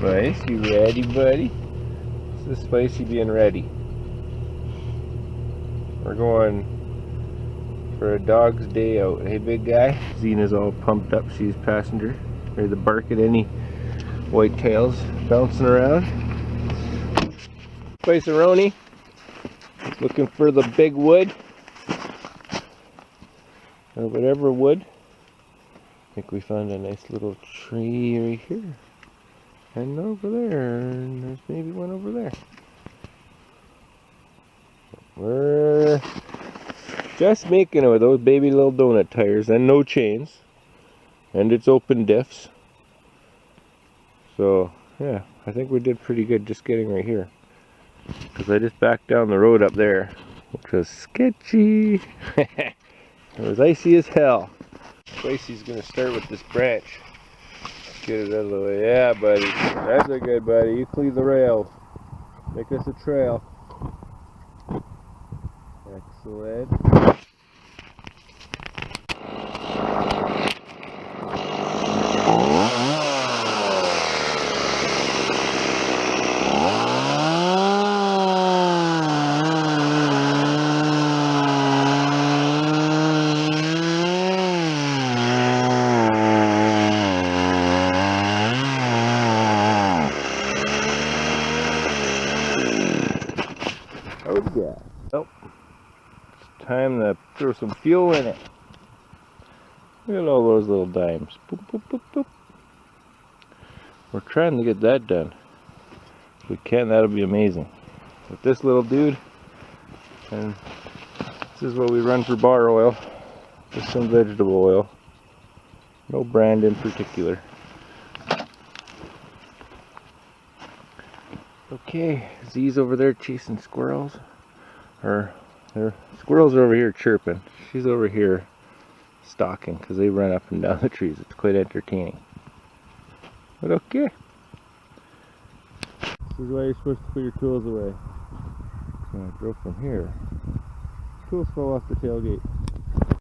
Spice, you ready, buddy? This is Spicy being ready. We're going for a dog's day out. Hey, big guy? Zena's all pumped up. She's passenger. Ready to bark at any whitetails bouncing around. Spice-a-roni. Looking for the big wood. Or whatever wood. I think we found a nice little tree right here. And over there. And there's maybe one over there. We're just making it with those baby little donut tires and no chains. And it's open diffs. So, yeah, I think we did pretty good just getting right here. Because I just backed down the road up there, which was sketchy. It was icy as hell. Spicy's gonna start with this branch. Get it out of the way. Yeah, buddy. That's a good buddy. You clean the rails. Make us a trail. Excellent. Oh yeah. Well, it's time to throw some fuel in it. Look at all those little dimes. Boop, boop, boop, boop. We're trying to get that done. If we can, that'll be amazing. With this little dude, and this is what we run for bar oil. Just some vegetable oil. No brand in particular. Okay, Z's over there chasing squirrels. Squirrels are over here chirping. She's over here stalking because they run up and down the trees. It's quite entertaining. But okay. This is why you're supposed to put your tools away. I'm going to go from here. Tools fall off the tailgate.